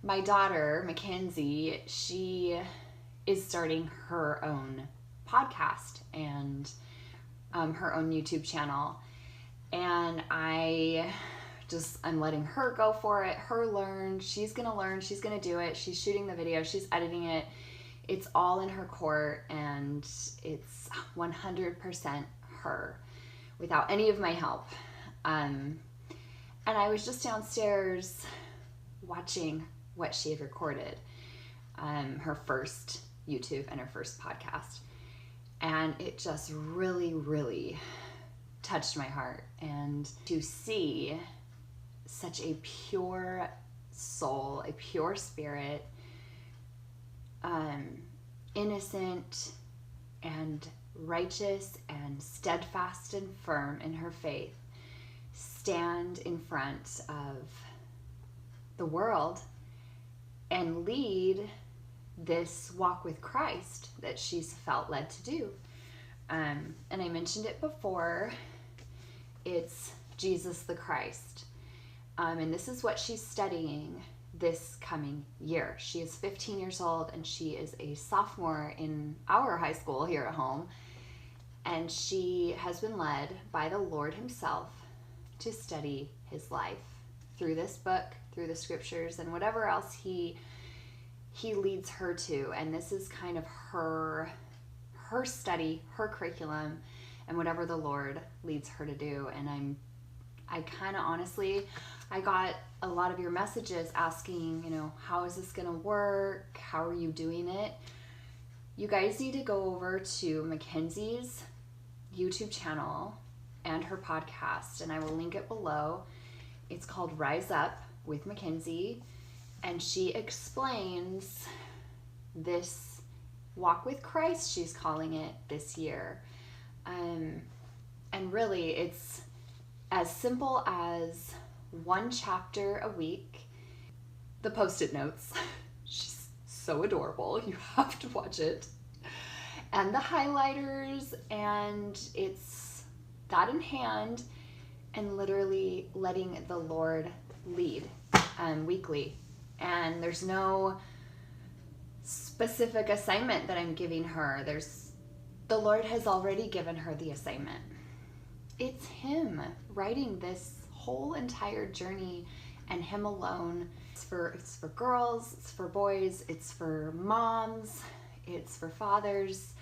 My daughter, Makenzie, she is starting her own podcast and her own YouTube channel. And I'm letting her go for it, her learn. She's going to learn, she's going to do it. She's shooting the video, she's editing it. It's all in her court, and it's 100% her without any of my help. And I was just downstairs watching what she had recorded, her first YouTube and her first podcast. And it just really, really touched my heart. And to see such a pure soul, a pure spirit, innocent and righteous and steadfast and firm in her faith, stand in front of the world and lead this walk with Christ that she's felt led to do. And I mentioned it before, it's Jesus the Christ. And this is what she's studying this coming year. She is 15 years old, and she is a sophomore in our high school here at home. And she has been led by the Lord himself to study his life through this book, through the scriptures, and whatever else he leads her to. And this is kind of her study, her curriculum, and whatever the Lord leads her to do. And I kind of honestly, I got a lot of your messages asking, how is this going to work? How are you doing it? You guys need to go over to Makenzie's YouTube channel and her podcast, and I will link it below. It's called Rise Up with Makenzie, and she explains this walk with Christ, she's calling it, this year. And really, it's as simple as one chapter a week. The post-it notes, she's so adorable, you have to watch it. And the highlighters, and it's that in hand, and literally letting the Lord lead weekly. And there's no specific assignment that I'm giving her. The Lord has already given her the assignment. It's him writing this whole entire journey, and him alone. It's for girls, it's for boys, it's for moms, it's for fathers,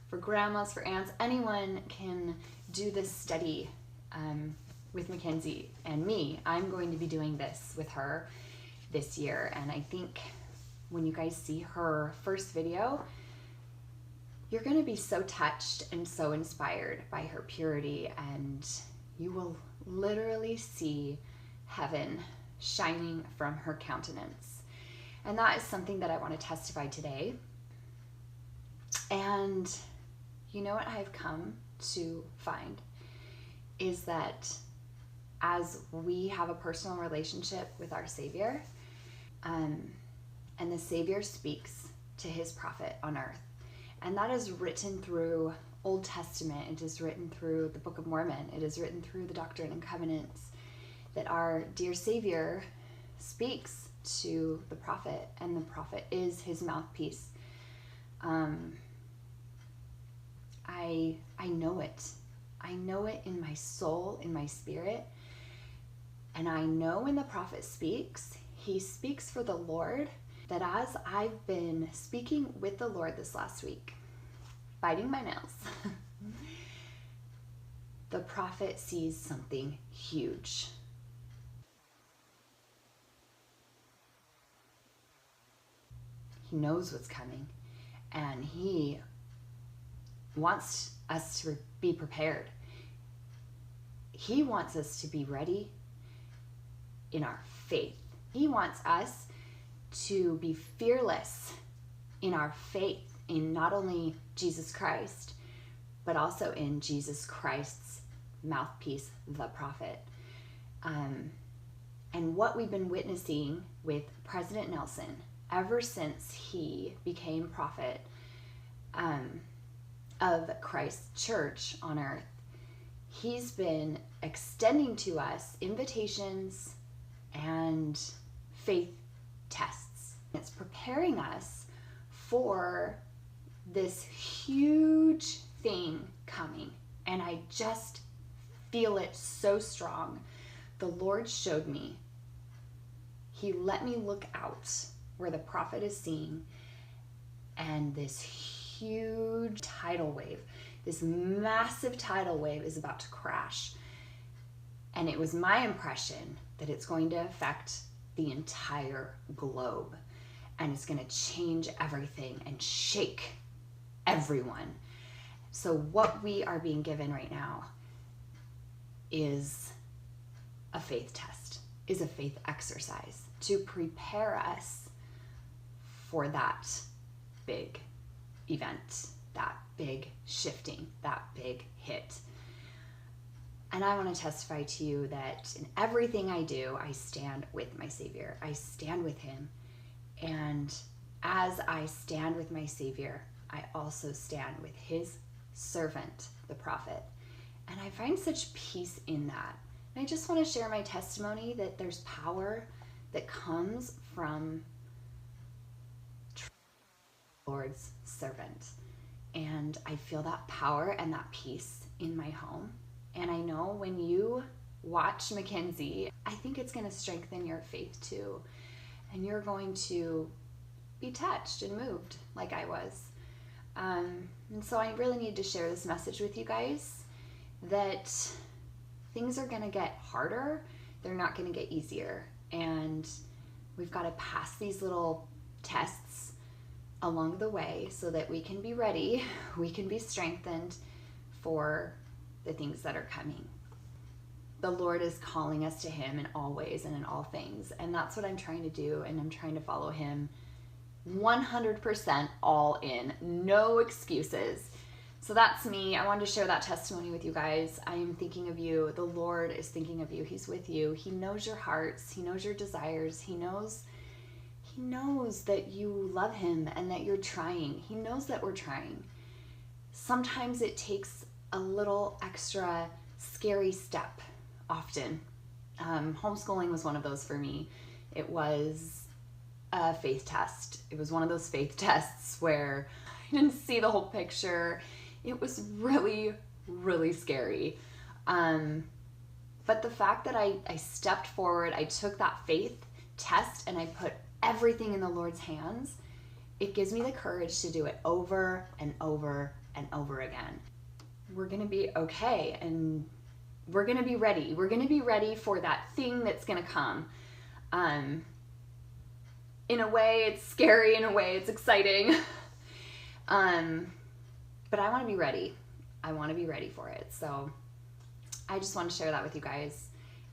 for grandmas, for aunts. Anyone can do this study with Makenzie and me. I'm going to be doing this with her this year, and I think when you guys see her first video, you're going to be so touched and so inspired by her purity, and you will literally see heaven shining from her countenance. And that is something that I want to testify today. And you know what I've come to find is that as we have a personal relationship with our Savior, and the Savior speaks to his prophet on earth, and that is written through Old Testament, it is written through the Book of Mormon, it is written through the Doctrine and Covenants, that our dear Savior speaks to the prophet, and the prophet is his mouthpiece. I know it. I know it in my soul, in my spirit. And I know when the prophet speaks, he speaks for the Lord. That as I've been speaking with the Lord this last week, biting my nails, the prophet sees something huge. He knows what's coming, and he wants us to be prepared. He wants us to be ready in our faith. He wants us to be fearless in our faith in not only Jesus Christ, but also in Jesus Christ's mouthpiece, the prophet. And what we've been witnessing with President Nelson ever since he became prophet of Christ's church on earth, he's been extending to us invitations and faith tests. It's preparing us for this huge thing coming. And I just feel it so strong. The Lord showed me. He let me look out where the prophet is seeing, and this huge tidal wave, this massive tidal wave is about to crash. And it was my impression that it's going to affect the entire globe, and it's going to change everything and shake everyone. So what we are being given right now is a faith test, is a faith exercise to prepare us for that big event, that big shifting, that big hit. And I want to testify to you that in everything I do, I stand with my Savior. I stand with him. And as I stand with my Savior, I also stand with his servant, the prophet. And I find such peace in that. And I just want to share my testimony that there's power that comes from the Lord's servant. And I feel that power and that peace in my home. And I know when you watch Makenzie, I think it's going to strengthen your faith too. And you're going to be touched and moved like I was. And so I really need to share this message with you guys, that things are going to get harder. They're not going to get easier. And we've got to pass these little tests along the way so that we can be ready, we can be strengthened for the things that are coming. The Lord is calling us to him in all ways and in all things. And that's what I'm trying to do. And I'm trying to follow him 100% all in, no excuses. So that's me. I wanted to share that testimony with you guys. I am thinking of you. The Lord is thinking of you. He's with you. He knows your hearts. He knows your desires. He knows that you love him and that you're trying. He knows that we're trying. Sometimes it takes a little extra scary step, often. Homeschooling was one of those for me. It was a faith test. It was one of those faith tests where I didn't see the whole picture. It was really, really scary. But the fact that I stepped forward, I took that faith test and I put everything in the Lord's hands, it gives me the courage to do it over and over and over again. We're going to be okay, and we're going to be ready. We're going to be ready for that thing that's going to come. In a way, it's scary. In a way, it's exciting. But I want to be ready. I want to be ready for it. So I just want to share that with you guys.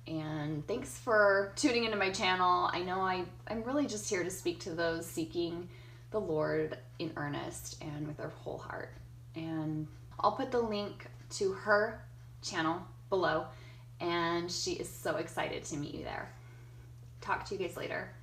And thanks for tuning into my channel. I know I'm really just here to speak to those seeking the Lord in earnest and with their whole heart. And I'll put the link to her channel below. And she is so excited to meet you there. Talk to you guys later.